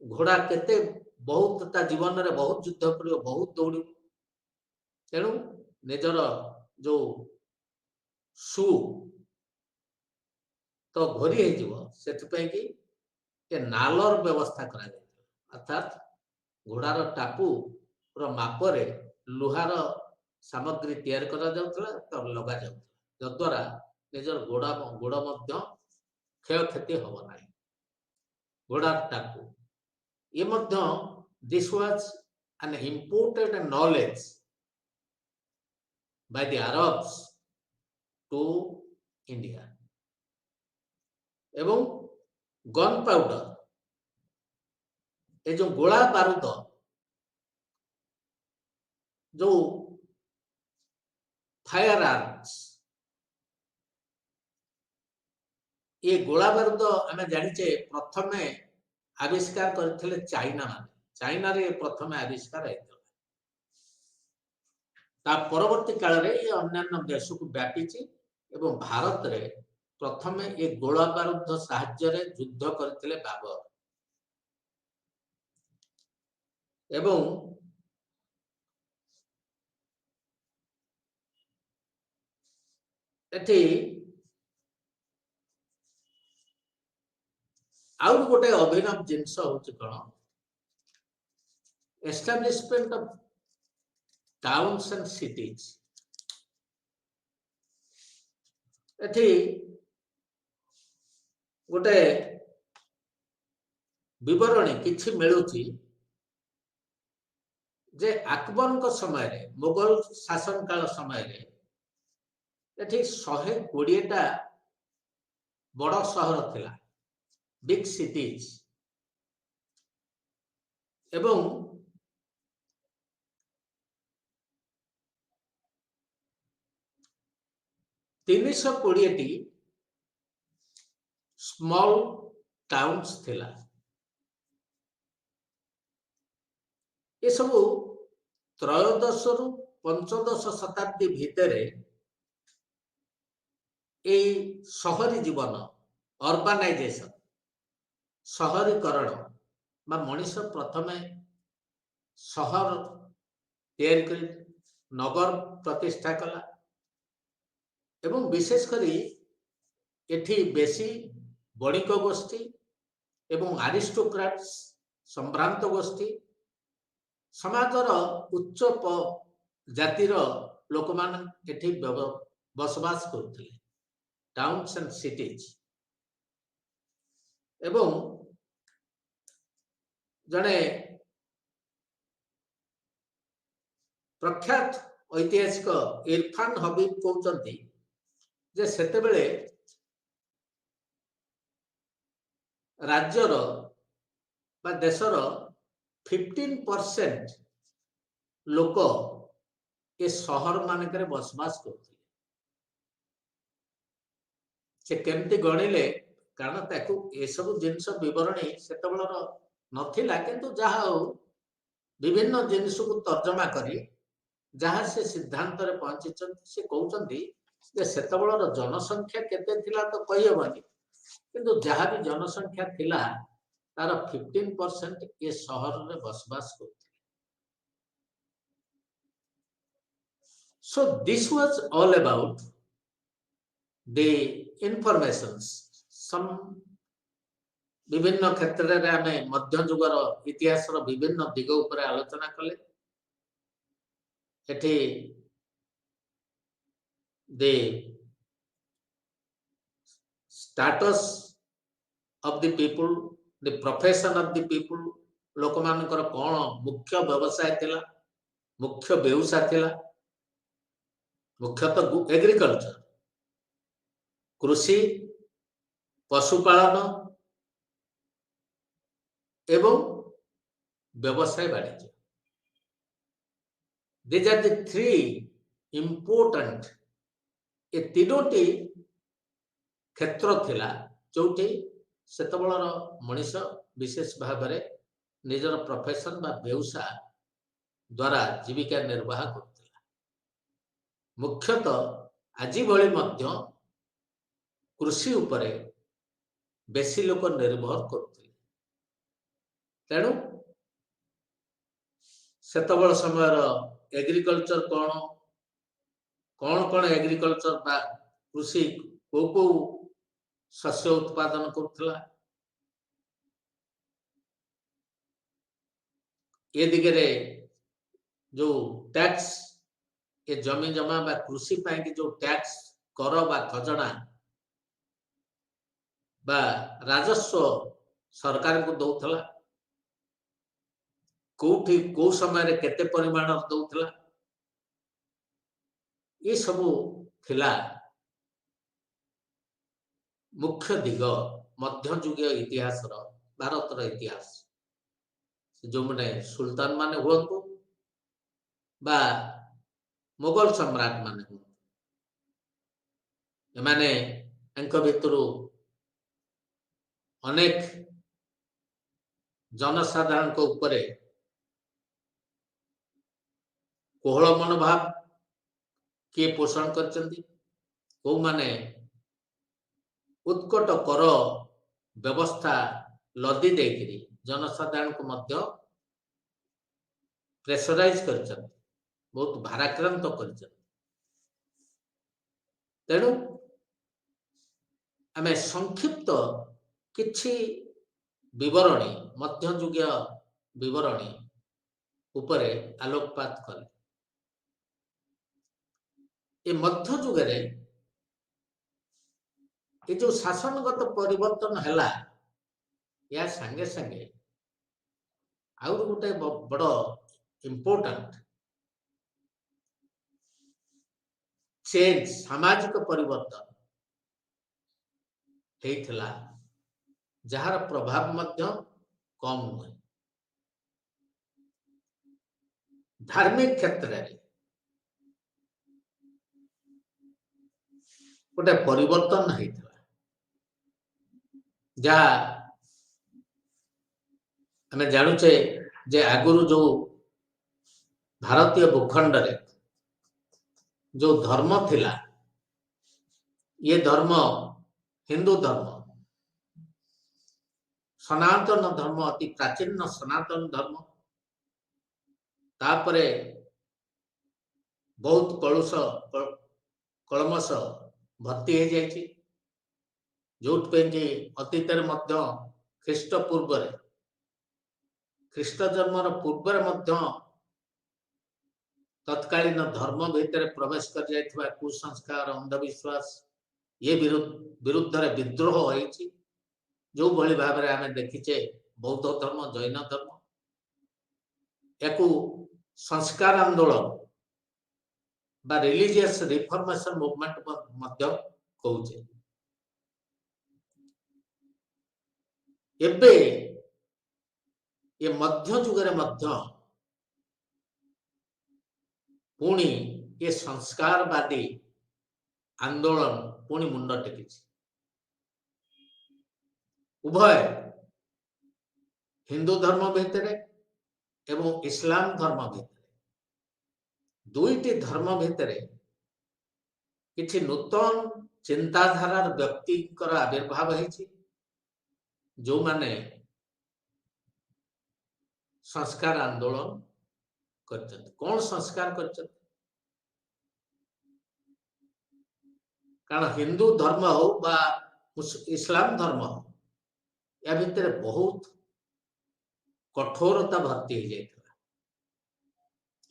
घोड़ा केते बहुत ता जीवन रे बहुत युद्ध करियो बहुत दौड़ तेणु निजर जो सु तो घोरी है कि नालर व्यवस्था करा अर्थात घोड़ार टापू मापरे लुहार सामग्री तैयार करा जाउतला तो लगा जाउतला जद्वारा निजर गोड़ मध्य क्षय क्षति हब ना घोड़ार टापू ये मध्य this was an imported knowledge by the Arabs to India एवं गन पाउडर ये जो गोला बारूद जो फायर आर्म्स ये गोला बारूद आम जानिचे प्रथम आविष्कार करथिले चाइना मान चाइना रे प्रथम आविष्कार होता ता परवर्ती काल रे ये अन्यान्य देश को व्यापीची एवं भारत रे प्रथम ये गोला बारूद साहाय्य रे युद्ध करथिले बाबर एवं एठी आउ गोटे अभिनव जिनस होची कोन establishment of towns and cities एठी गोटे विवरणी किछि मिलुची जे अकबर को समय रे मुगल शासन काल समय रे एठी 120टा बड़ शहर थिला बिग सिटीज एवं 320टी स्मॉल टाउन्स थिला ये सब त्रयोदश रु पंचदश शताब्दी भितर सहरी जीवन अर्बानाइजेशन सहरीकरण बा मनीष प्रथमे सहर तैयारी कर नगर प्रतिष्ठा कला एवं विशेष करी एठी बेसी बणिक गोष्ठी एवं आरिस्टोक्राट्स संभ्रांत गोष्ठी समाजर उच्च जातिर लोक मान एठी बसवास करते टाउन्स एंड सिटीज एवं जड़े प्रख्यात ऐतिहासिक इरफान हबीब कहते जे सेतेबेले राज्यर बा देशर 15% लोक ए सहर मानक बसवास करते से केमती गणिले कारण ताकू ए सब जिनस विवरणी सेतेबेलर नथिला किंतु जहा हो विभिन्न जिनिस को तर्जमा करी जहाँ से सिद्धांत रे पहुंची से कहते जे सेतेबेलर जनसंख्या केते थिला तो कहि हेबनी किंतु जहाँ भी जनसंख्या थिला तार 15% ये शहर रे बसवास करते so this was all about the informations some विभिन्न क्षेत्र रे आमे मध्य युगर इतिहास रो विभिन्न दिग ऊपर आलोचना कले एठी the status of the people the profession of the people लोक मानकर कौन मुख्य व्यवसाय थिला मुख्य व्यवसाय थिला मुख्यतः एग्रीकल्चर कृषि पशुपालन एवं व्यवसाय वाणिज्य these are the three important ए तीनोटी क्षेत्र थिला जोटी सेतबलर मनीष विशेष भाव में निजर प्रोफेशन बा व्यवसाय द्वारा जीविका निर्वाह करथिला मुख्यतः आजि भली मध्य कृषि उपरे बेसी लोक निर्भर करथिले तेणु सेतबल समयर एग्रीकल्चर कौन एग्रीकल्चर बा कृषि को शस्य उत्पादन करथिला ये दिगरे जो टैक्स ये जमी जमा बा कृषि पाई की जो टैक्स कर बा खजना बा राजस्व सरकार को दौथला कोठी को समय रे केते परिमाण दौथला ये सब थिला मुख्य दिग मध्ययुगीय इतिहास भारत इतिहास जो मैंने सुल्तान माने हुआ बा मुगल सम्राट माने हुआ एमाने भितरु अनेक जनसाधारण को ऊपरे कोहल मनोभाव किए पोषण करचंदी को माने उत्कट कर व्यवस्था लदी देकरी जनसाधारण को मध्य प्रेशराइज करचंदी बहुत भाराक्रांत करचंदी तेणु आमे संक्षिप्त किछि विवरणी मध्ययुगीय विवरणी उपरे आलोकपात कले ये मध्ययुग ये जो शासनगत परिवर्तन हैला या संगे संगे आउर गोटे बड़ इम्पोर्टेंट चेंज सामाजिक परिवर्तन हेइथला जहार प्रभाव मध्य कम हुए धार्मिक क्षेत्र में गोटे परिवर्तन हेइथला जहा हमें जानुचे जे आगुरु जो भारतीय भूखंड रे जो धर्म थिला ये धर्म हिंदू धर्म सनातन धर्म अति प्राचीन सनातन धर्म तापरे बहुत कलुष कलमश भर्ती हो जाए जो अतीत ख्रीष्ट पूर्व ख्रीष्ट जन्मर पूर्व तत्कालीन धर्म भितर प्रवेश कर जाइथिबा कुसंस्कार अंधविश्वास ये विरुद्ध रे विद्रोह होइछि जो भली भाव रे आमे देखिचे बौद्ध धर्म जैन धर्म एकु संस्कार आंदोलन बा रिलीजियस रिफॉर्मेशन मूवमेंट मध्य कहूचे एबे ये मध्य जुगरे मध्य पुणी ये संस्कारवादी आंदोलन पुणी मुंड टेकी उभय हिंदू धर्म भितर एवं इस्लाम धर्म भितर दुईटी धर्म भितर किछि नूतन चिंताधारार व्यक्ति आविर्भाव होइछि जो माने संस्कार आंदोलन कौन संस्कार कर कारण हिंदू धर्म हो बा इस्लाम धर्म हो या भितर बहुत कठोरता भर्ती हो जाता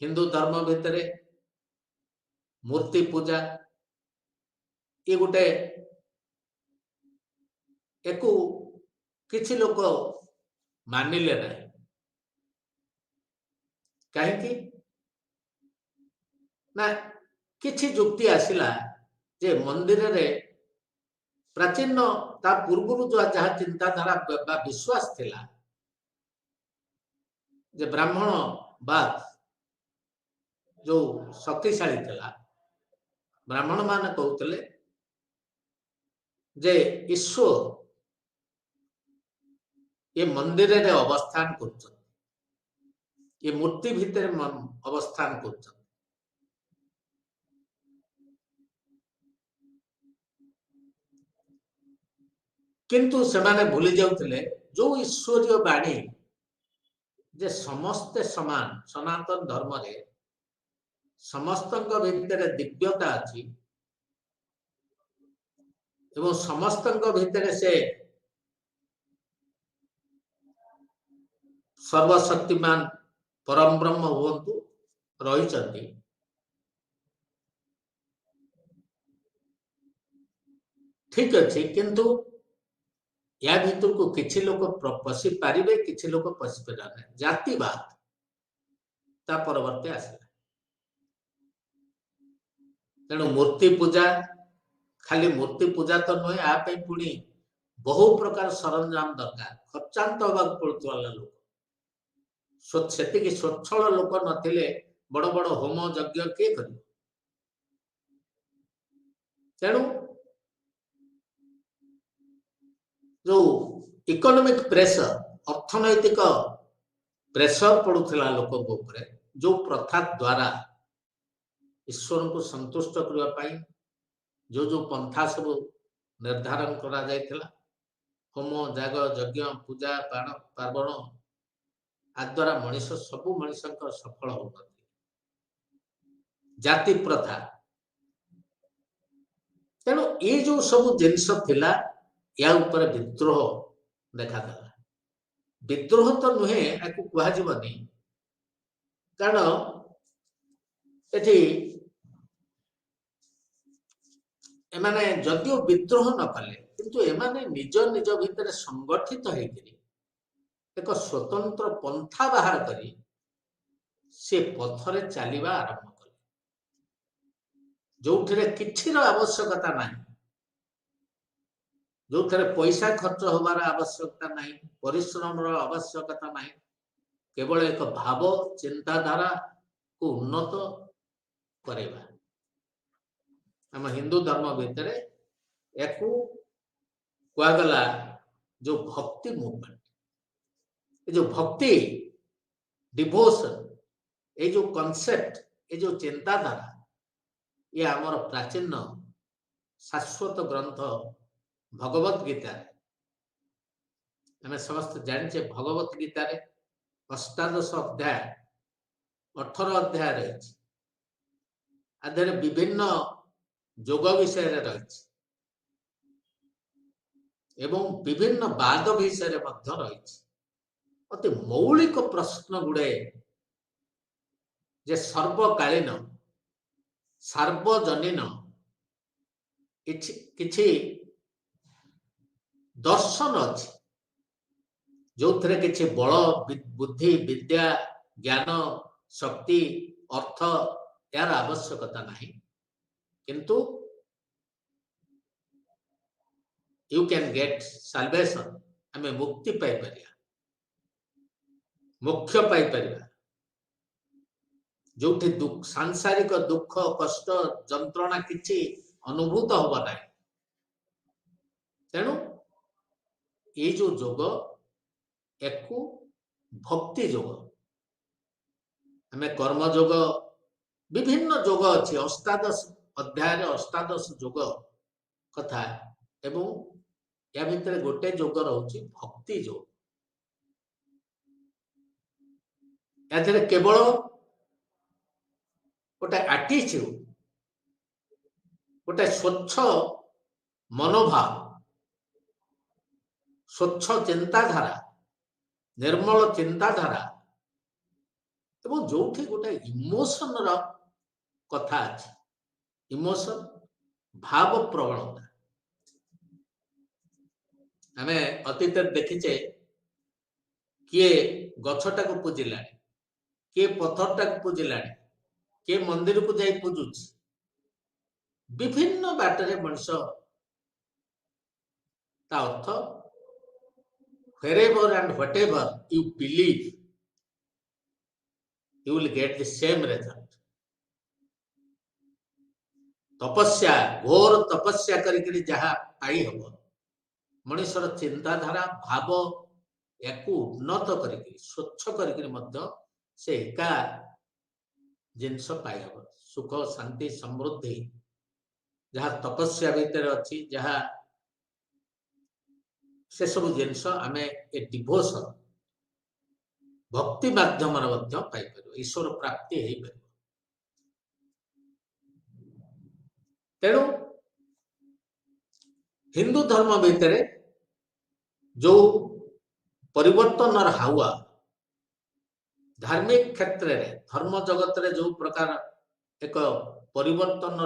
हिंदू धर्म भितर मूर्ति पूजा ये गोटे एकु किछि लोक मानिले ना कहीं ना किछि जुक्ति आसिला जे मंदिर रे प्राचीन ता पूर्व जो जहाँ चिंताधारा विश्वास थिला जे ब्राह्मण बाद जो शक्तिशाली थिला ब्राह्मण मान कहते जे ईश्वर ये मंदिर रे अवस्थान कर ये मूर्ति भितर अवस्थान कर किंतु सेमाने भूली जाउतले जो ईश्वरीय बाणी जे समस्ते समान सनातन धर्म रे समस्तक भितर दिव्यता अछि एवं समस्तक भितर से सर्वशक्तिमान परम ब्रह्म हुंतु रही ठीक अच्छे किंतु या भीतर को किसी लोग पशि पारे किसी लोग पशि पारे जातिवाद ता परवर्ती आसला तेणु मूर्ति पूजा खाली मूर्ति पूजा तो नुहे आ पुणी बहु प्रकार सरंजाम दरकार खर्चांत होगा पड़ुवा लोक से स्वच्छल लोक नथिले बड़ बड़ होम यज्ञ किए कर तेणु जो इकोनॉमिक प्रेशर अर्थनैतिक प्रेशर पड़ुला लोक जो प्रथा द्वारा ईश्वर को संतुष्ट करने जो जो पंथा सब निर्धारण करा जायथिला होम जाग यज्ञ पूजा पार्वण आ द्वारा मनीष सबू मनीष सफल हो जाति प्रथा तेणु ये जो सब जिनस थिला या ऊपर विद्रोह देखादेला विद्रोह तो नुहे कहनी कारण एटी एमाने जदियो विद्रोह न कले किंतु एमाने निज निज भितर संगठित होकर एक स्वतंत्र पंथा बाहर करी से पथरे चलिबा आरंभ कले जो किछि आवश्यकता नहीं जो पैसा खर्च होबार आवश्यकता नहीं परिश्रम आवश्यकता नहीं केवल एक भाव चिंताधारा को उन्नत करेगा आम हिंदू धर्म भितर एक कहगला जो भक्ति मूवमेंट जो भक्ति डिवोशन ये जो कॉन्सेप्ट ये जो चिंताधारा ये आमर प्राचीन शाश्वत ग्रंथ भगवत गीता आम समस्त जाने भगवत गीता अष्टादश अध्याय 18 अध्याय रही आधे विभिन्न योग विषय रही एवं विभिन्न बाद विषय रही अति मौलिक प्रश्न गुड़े जे सर्वकालीन सार्वजनीन किछि दर्शन अच्छी जो थे किछि बल बुद्धि विद्या ज्ञान शक्ति अर्थ यार आवश्यकता नहीं किंतु यू कैन गेट साल्वेशन आम मुक्ति पाई परिया मोक्ष पाई परिया जो सांसारिक दुख कष्ट जंत्रणा किछि अनुभूत होगा ना तेणु ये जो योग एक भक्ति योग आम कर्म योग विभिन्न योग अच्छी अष्टादश अध्याय अष्टादश योग कथा एवं या भितर गोटे योग रही भक्ति योग या केवल गोटे एटीट्यूड गोटे स्वच्छ मनोभाव स्वच्छ चिंताधारा निर्मल चिंताधारा एवं जो गोटे इमोशन कथा अच्छी इमोशन भाव प्रवणता आम अतीत देखीचे किए गछटा को पूजिला किए पत्थरटा को पूजिला किए मंदिर को जाई पूजुची विभिन्न बाटरे मनुष्य ता अर्थ wherever and whatever you believe you will get the same result तपस्या घोर तपस्या करी जहा पाई हबो मनुष्यर चिंताधारा भाव याकू उन्नत करी स्वच्छ करी से एका जिनस पाई हबो सुख शांति समृद्धि जहा तपस्या भीतर अच्छी जहा से सब जिनस आम ए डिवोशन भक्ति माध्यम ईश्वर प्राप्ति हो पार तेणु हिंदू धर्म भितर जो परिवर्तन हावा धार्मिक क्षेत्र में धर्म जगत रे जो प्रकार एक परिवर्तन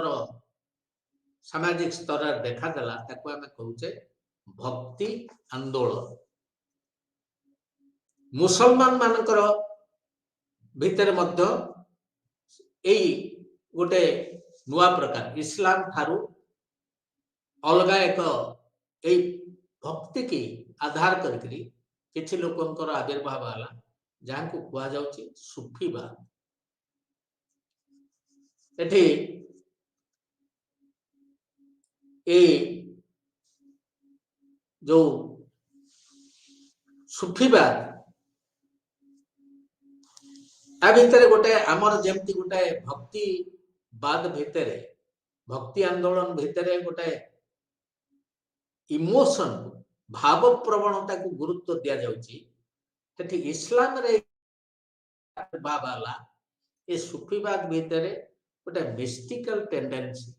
सामाजिक स्तर देखादेला ताको आम कहूचे भक्ति आंदोलन मुसलमान मानकर भितर मध्य एई गोटे नुआ प्रकार इस्लाम ठारू अलगा एक एई भक्ति की आधार करी किछि लोकंकर आविर्भाव आला जहां को कुआ जाउची सूफीवाद एठी ए जो सूफीवाद आ भितर गोटे आमर जेमती गोटे भक्तिवाद भितर भक्ति आंदोलन भितर गोटे इमोशन भाव प्रवणता को गुरुत्व दिया जाउची तेठी इस्लाम रे बाबाला ए सूफीवाद भितर गोटे मिस्टिकल टेंडेंसी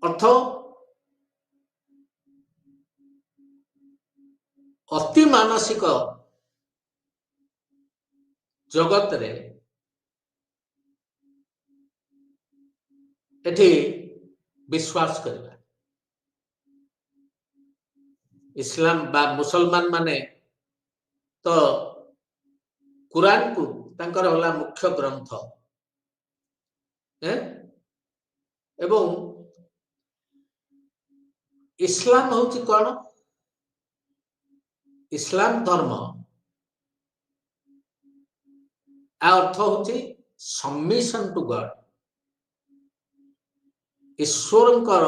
अर्थ अति मानसिक जगत रे एठी विश्वास करबा इस्लाम बा मुसलमान माने तो कुरान को तांकर होला मुख्य ग्रंथ एवं इस्लाम होची कौन इस्लाम धर्म अर्थ होची सबमिशन टू गॉड ईश्वरंकर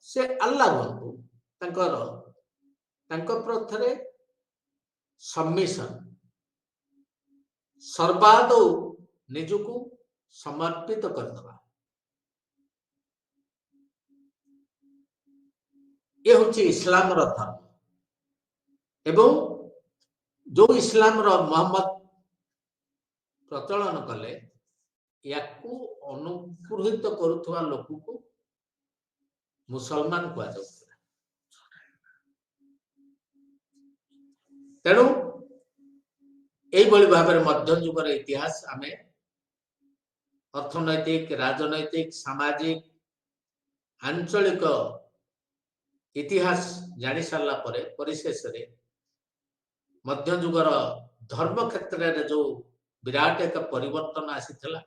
से अल्लाह हंतु तांकर प्रथरे सबमिशन सर्वादौ निजको समर्पित करदबा ये हूँ इस्लाम धर्म एवं जो इस्लाम मोहम्मद प्रचलन कले या अनुग्रहित करुवा लोक को मुसलमान कह तेणु यही भाव में मध्ययुगर इतिहास आम अर्थनैतिक राजनैतिक सामाजिक आंचलिक इतिहास जानी सारा परिशेष मध्ययुगर धर्म क्षेत्र में जो विराट एक परिवर्तन आसीथिला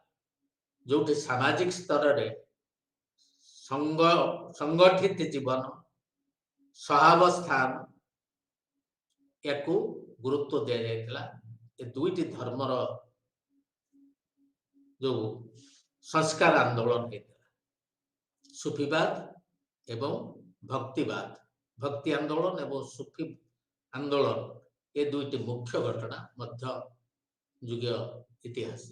जो सामाजिक स्तर रे संगठित जीवन सहावस्थान या गुरुत्व दिया जायतिला ए दुईटी धर्मर जो संस्कार आंदोलन होता सुफीवाद एवं भक्तिवाद भक्ति आंदोलन एवं सुफी आंदोलन ये दुईटी मुख्य घटना मध्य युगीय इतिहास।